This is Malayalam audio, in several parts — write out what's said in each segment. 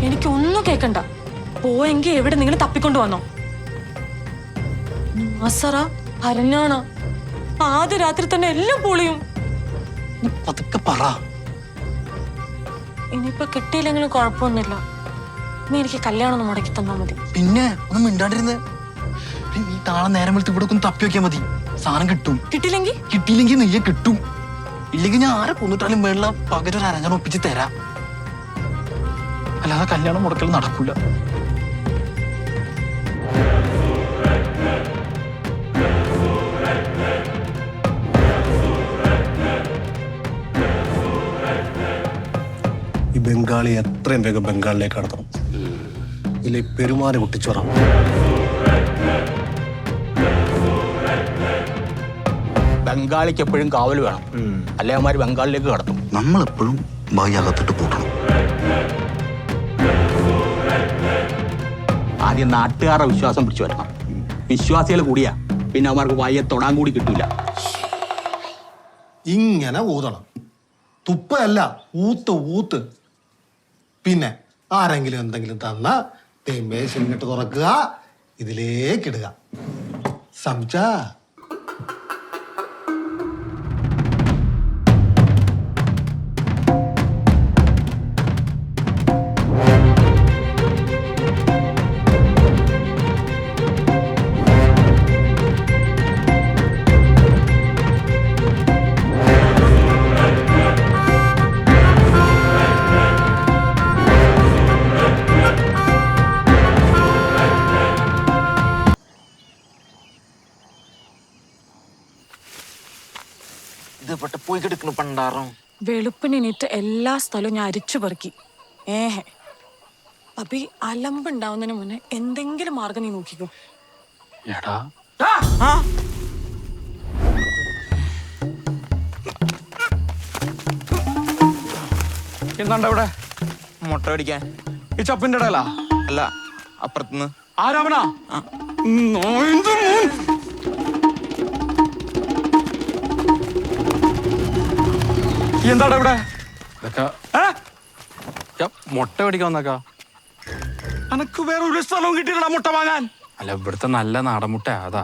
എനിക്കൊന്നും കേക്കണ്ട. പോയെങ്കിൽ എവിടെ നിങ്ങൾ തപ്പിക്കൊണ്ടു വന്നോ? നാസറ ഭരഞ്ഞാണ്. ആദ്യ രാത്രി തന്നെ എല്ലാം പൊളിയും. പതുക്കെ പറ. ഇനിയിപ്പൊ കിട്ടിയില്ലെങ്കിലും കുഴപ്പമൊന്നുമില്ല. നീ എനിക്ക് കല്യാണം ഒന്ന് മുടക്കി തന്നാ മതി. പിന്നെ ഒന്നും മിണ്ടാണ്ടിരുന്ന്. നീ താളെ നേരം വെളുത്ത് ഇവിടെ ഒന്ന് തപ്പി വെക്കാൻ മതി. സാധനം കിട്ടും. കിട്ടിയില്ലെങ്കിൽ നെയ്യെ കിട്ടും. ഇല്ലെങ്കിൽ ഞാൻ ആരെ കൊന്നിട്ടാലും വേണ്ട പകരം ഒരു അരഞ്ഞാൻ ഒപ്പിച്ച് തരാം. അല്ലാതെ കല്യാണം മുടക്കൽ നടക്കൂല. ഈ ബംഗാളി എത്രയും വേഗം ബംഗാളിലേക്ക് കടത്തണം. ഇതിലെ പെരുമാറി പൊട്ടിച്ചോറാം. ബംഗാളിക്ക് എപ്പോഴും കാവൽ വേണം. അല്ലെ അവന്മാര് ബംഗാളിലേക്ക് കടത്തും. നമ്മളെപ്പോഴും ഭാഗ്യകത്തിട്ട് പൂട്ടണം. ആദ്യം നാട്ടുകാരുടെ വിശ്വാസം പിടിച്ചു വരണം. വിശ്വാസികൾ കൂടിയാ പിന്നെ അവന്മാർക്ക് വായെ തൊടാൻ കൂടി കിട്ടൂല. ഇങ്ങനെ ഊതണം. തുപ്പയല്ല, ഊത്ത്. പിന്നെ ആരെങ്കിലും എന്തെങ്കിലും തന്ന തേമ്പേശം ഇങ്ങോട്ട് തുറക്കുക, ഇതിലേക്കിടുക. സംസാ പോയി കിടക്കുന്നു പണ്ടാറും. വെളുപ്പിനെണീറ്റ് എല്ലാ സ്ഥലവും ഞാൻ അരിച്ചു പെറുക്കി. അപ്പൊ അലമ്പുണ്ടാവുന്നതിന് മുന്നേ എന്തെങ്കിലും മാർഗം നീ നോക്കിക്കോ. എടാ എന്താ ഇവിടെ? മുട്ട പിടിക്കാൻ. ഈ ചപ്പിന്റെ ഇടയിലാ? അല്ല, അപ്പുറത്തുനിന്ന്. ആരാവനാ? എന്താടാ ഇവിടെ? മുട്ട പിടിക്കാൻ വന്നേക്കാ. അനക്ക് വേറെ ഒരു സ്ഥലവും കിട്ടിയില്ല മുട്ട വാങ്ങാൻ. അല്ല, ഇവിടുത്തെ നല്ല നാടൻ മുട്ട അതാ.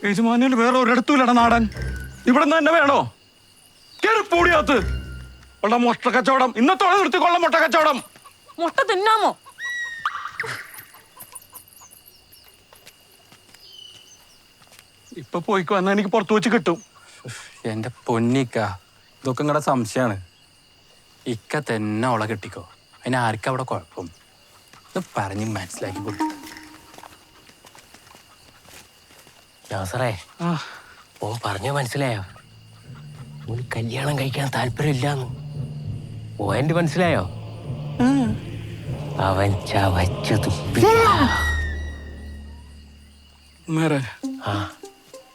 യജമാനിൽ വേറെ ഒരിടത്തുമില്ലട നാടൻ. ഇവിടെ നിന്ന് തന്നെ വേണോ? കേറിപ്പൂടിയകത്ത് ഉള്ള മുട്ട കച്ചവടം ഇന്നത്തോടെ നിർത്തിക്കൊള്ള. മുട്ട കച്ചവടം. മുട്ട തിന്നാമോ? ഇപ്പൊ പോയിക്കോ, എന്നാ എനിക്ക് പുറത്തു വെച്ച് കിട്ടും. എന്റെ പൊന്നിക്ക, ഇതൊക്കെ നിങ്ങളുടെ സംശയമാണ്. ഇക്ക തന്നെ അവളെ കെട്ടിക്കോ. അതിന് ആർക്കും അവിടെ കുഴപ്പം. ഇത് പറഞ്ഞ് മനസ്സിലാക്കി കൊടുത്തു. നാസറേ, ഓ പറഞ്ഞോ മനസ്സിലായോ? ഓന് കല്യാണം കഴിക്കാൻ താല്പര്യമില്ലാന്ന് ഓൻ്റെ മനസ്സിലായോ? അവൻ ചവച്ചു തുപ്പി.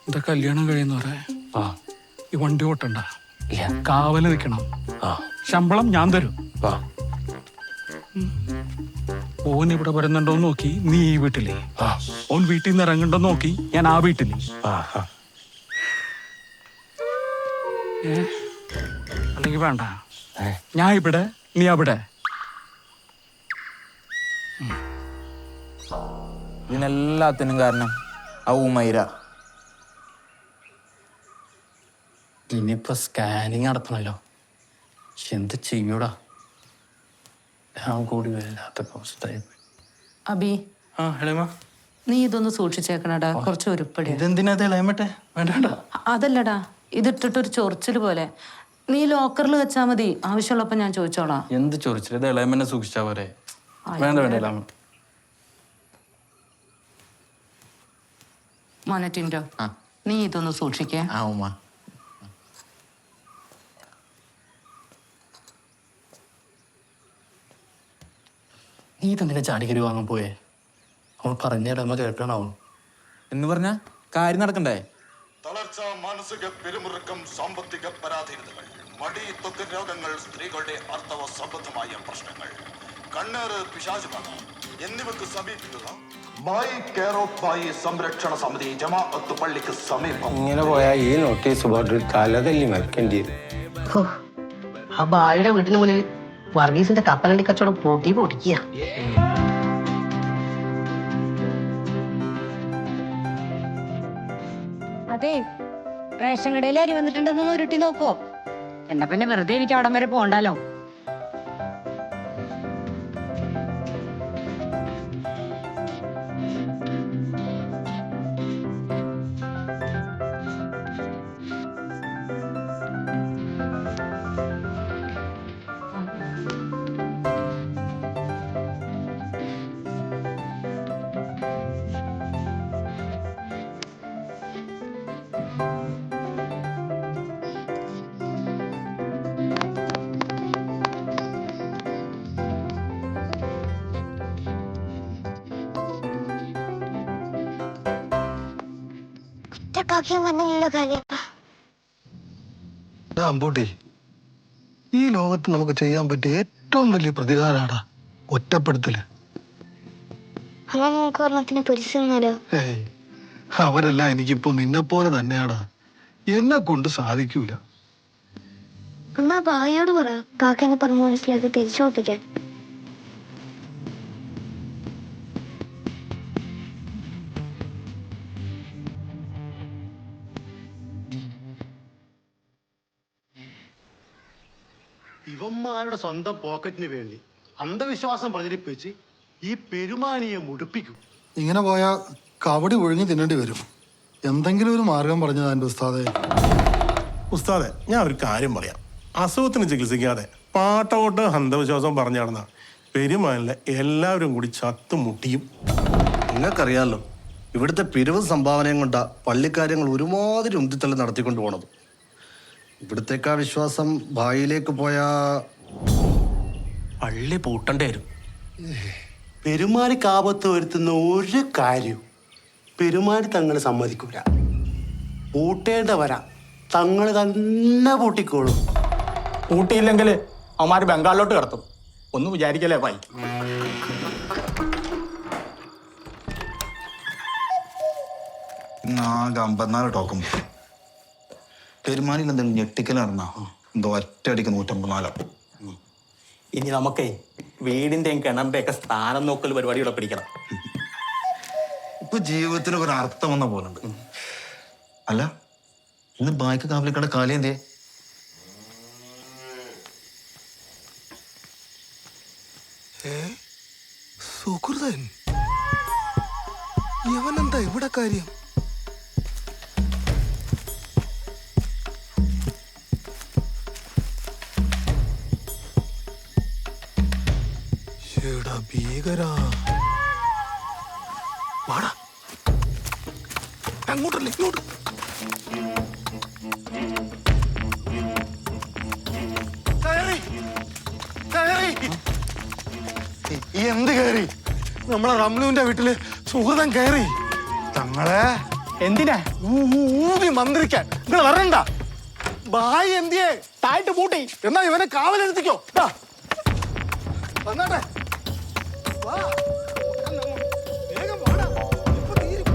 എന്താ കല്യാണം കഴിയുന്നവരെ ഈ വണ്ടി ഓട്ടണ്ട, കാവല് നിൽക്കണം. ശമ്പളം ഞാൻ തരും. ഓൻ ഇവിടെ വരുന്നുണ്ടോന്ന് നോക്കി നീ ഈ വീട്ടിലേ. ഓൻ വീട്ടിൽ നിന്ന് ഇറങ്ങണ്ടോ നോക്കി ഞാൻ ആ വീട്ടിലേ. അല്ലെങ്കിൽ വേണ്ട, ഞാൻ ഇവിടെ നീ അവിടെ. ഇതിനെല്ലാത്തിനും കാരണം ആ ഉമൈര. ഇനിയിപ്പോ സ്കാനിങ് നടത്തണല്ലോ. എന്ത് ചെയ്യൂടാ? ഞാൻ കൂടി വല്ലാത്ത അവസ്ഥയായി. അബി, ഹേമ, നീ ഇതൊന്ന് സൂക്ഷിച്ചേക്കണടാ. കുറച്ച് ഉരുപ്പടി. ഇതെന്തിനാ ഇളയമട്ടെ? വേണ്ട. അതല്ലടാ, ഇതിട്ടിട്ടൊരു ചൊറിച്ചിൽ പോലെ. നീ ലോക്കറിൽ വെച്ചാ മതി. ആവശ്യമുള്ളപ്പോ ഞാൻ ചോദിച്ചോളാം. എന്ത് ചൊറിച്ചില്ല? ഇത് ഇളയമ്മനെ സൂക്ഷിച്ചാ പോരെ? വേണ്ട ഇളയമ. മോനെ ടിൻഡോ, നീ ഇതൊന്ന് സൂക്ഷിക്കേ. ആ ഉമ്മ. നീ തന്നെ ചാടിക്കരി വാങ്ങാൻ പോയേ? അവൾ പറഞ്ഞ ഇളമ കേൾക്കണാവും എന്ന് പറഞ്ഞ കാര്യം നടക്കണ്ടേ? തളർച്ച, മാനസിക പിരിമുറുക്കം, സാമ്പത്തിക പരാധീനതകൾ, മടി, ത്വക്ക് രോഗങ്ങൾ, സ്ത്രീകളുടെ ആർത്തവ സംബന്ധമായ പ്രശ്നങ്ങൾ, കണ്ണേറ്, പിശാചുബാധ എന്നിവക്ക് സമീപിക്കുക ബായി കെയർ ഓഫ് ബായി സംരക്ഷണ സമിതി, ജമാഅത്ത് പള്ളിക്ക് സമീപം. ഇങ്ങനെ പോയാൽ ഈ നോട്ടീസ് ബോർഡിൽ തലതല്ലി മരിക്കേണ്ടി വരും. ആ ബായുടെ വീട്ടിന് മുന്നിൽ വർഗീസിന്റെ കപ്പലണ്ടി കച്ചവടം പൊട്ടിക്കുക. അതെ, റേഷൻ കടയിൽ അരി വന്നിട്ടുണ്ടെന്ന് ഉരുട്ടി നോക്കോ. എന്നാ പിന്നെ വെറുതെ എനിക്ക് അവിടം വരെ പോണ്ടല്ലോ. അമ്പൂട്ടി, ഈ ലോകത്ത് നമുക്ക് ചെയ്യാൻ പറ്റിയ ഏറ്റവും വലിയ പ്രതികാരാടാ ഒറ്റപ്പെടുത്തല്. ഏയ്, അവരെല്ലാം എനിക്കിപ്പോ നിന്നെ പോലെ തന്നെയാടാ. എന്നെ കൊണ്ട് സാധിക്കൂല. എന്നാ ഭായിയോട് പറ കാക്കനെ പറഞ്ഞ് മനസ്സിലാക്കി തിരിച്ചോട്ടിക്കാൻ. ഇവന്മാരുടെ സ്വന്തം പോക്കറ്റിന് വേണ്ടി അന്ധവിശ്വാസം പ്രചരിപ്പിച്ച് ഈ പെരുമാനിയെ മുടിപ്പിക്കും. ഇങ്ങനെ പോയാ കവടി ഒഴുങ്ങി തിന്നേണ്ടി വരും. എന്തെങ്കിലും ഒരു മാർഗം പറഞ്ഞതാ എന്റെ ഉസ്താദെ. ഉസ്താദെ, ഞാൻ ഒരു കാര്യം പറയാം. അസുഖത്തിന് ചികിത്സിക്കാതെ പാട്ടോട്ട് അന്ധവിശ്വാസം പറഞ്ഞു നടന്ന പെരുമാനിലെ എല്ലാവരും കൂടി ചത്തുമുട്ടിയും. നിങ്ങൾക്കറിയാലോ, ഇവിടുത്തെ പിരിവ് സംഭാവനയും കൊണ്ടാ പള്ളിക്കാര്യങ്ങൾ ഒരുമാതിരി ഉന്തിത്തള്ളി നടത്തിക്കൊണ്ട് പോണത്. ഇവിടുത്തേക്കാ വിശ്വാസം ഭായിയിലേക്ക് പോയാ പള്ളി പൂട്ടേണ്ടി വരും. പെരുമാനിക്ക് ആപത്ത് വരുത്തുന്ന ഒരു കാര്യവും പെരുമാനി തങ്ങൾ സമ്മതിക്കൂല. പൂട്ടേണ്ട വരാ തങ്ങൾ തന്നെ പൂട്ടിക്കോളും. പൂട്ടിയില്ലെങ്കിൽ അവന്മാര് ബംഗാളിലോട്ട് കിടത്തും. ഒന്നും വിചാരിക്കല്ലേ ഭായി. ആകെ 54 ടോക്കും. പെരുമാനിൽ എന്തെങ്കിലും ഞെട്ടിക്കൽ നടന്നാ എന്തോ ഒറ്റയടിക്ക് 154. ഇനി നമുക്കേ വീടിന്റെയും കിണറിന്റെ ഒക്കെ സ്ഥാനം നോക്കൽ പരിപാടികളെ പിടിക്കണം. ഇപ്പൊ ജീവിതത്തിന് ഒരു അർത്ഥം വന്ന പോലുണ്ട്. അല്ല, ഇന്ന് ബായ്ക്ക് കാവലിക്കട കാലി എന്തേ? സുഹൃതൻ, ഇവനെന്താ ഇവിടെ കാര്യം? ഭീകരാ, വാടാ അങ്ങോട്ടല്ലേ ഇങ്ങോട്ട്. എന്ത് കയറി? നമ്മളെ റംലുവിന്റെ വീട്ടില് സുഹൃതൻ കയറി. തങ്ങളെ എന്തിനാ ഊതി മന്ത്രിക്കാൻ നിങ്ങൾ വരണ്ട. ബായി എന്തിയെ താഴ്ത്ത് പൂട്ടി. എന്നാ ഇവനെ കാവലെടുത്തിക്കോ. വന്നാട്ടെ, വാ. വേഗം വാടാ. ഇപ്പൊ തീരും.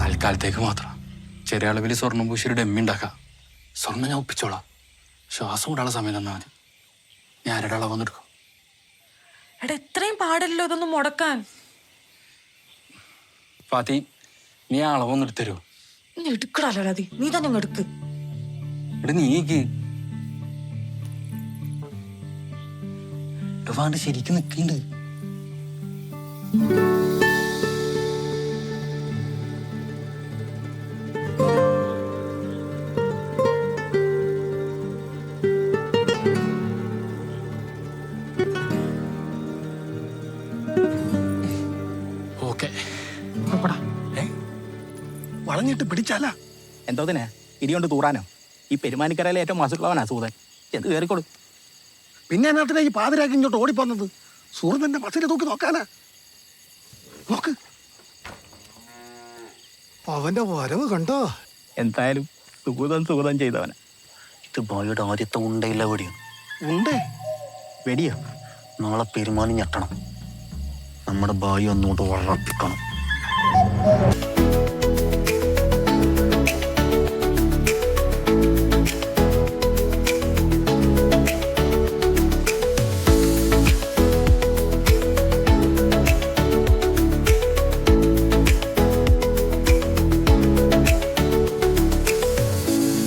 തൽക്കാലത്തേക്ക് മാത്രം ചെറിയ അളവിൽ സ്വർണ്ണം പൂശിയൊരു ഡെമ്മി ഉണ്ടാക്കാം. സ്വർണ്ണം ഞാൻ ഒപ്പിച്ചോളാം. ശ്വാസം കൂടാനുള്ള സമയം തന്നാൽ മതി. ഞാൻ ആരുടെ അളവെന്നെടുക്കും. എടാ, ഇത്രയും പാടില്ലല്ലോ ഇതൊന്നും മുടക്കാൻ. ഫാത്തി, നീ ആ അളവൊന്നും എടുത്തരുമോ? നീ എടുക്കടാലോ രാതി, നീ തന്നെ അങ്ങ് എടുക്ക്. ഇവിടെ നീക്ക് വാണ്ട് ശരിക്കും നിൽക്കുന്നുണ്ട്. വളഞ്ഞിട്ട് പിടിച്ചാല എന്തോതിനെ ഇടികൊണ്ട് തൂറാനോ? ഈ പെരുമാനിക്കരയിലെ ഏറ്റവും മാസുള്ളവനാ സൂതൻ. എന്ത് കയറിക്കോളൂ. പിന്നെ നാട്ടിലെ ഈ പാതിരാക്കി ഇങ്ങോട്ട് ഓടിപ്പോന്നത് സുഹൃത്തിന്റെ ബസ്സിനെ തൂക്കി നോക്കാനാ. നോക്ക്, അവന്റെ വരവ് കണ്ടോ? എന്തായാലും സുഗതം ചെയ്തവനാ. ഇത് ബായിയുടെ ആദ്യത്തെ ഉണ്ടയില്ല വെടിയും. ഉണ്ടേ വെടിയോ? നാളെ പെരുമാനി ഞെട്ടണം. നമ്മുടെ ബായി ഒന്നുകൊണ്ട് വളർത്തിക്കണം.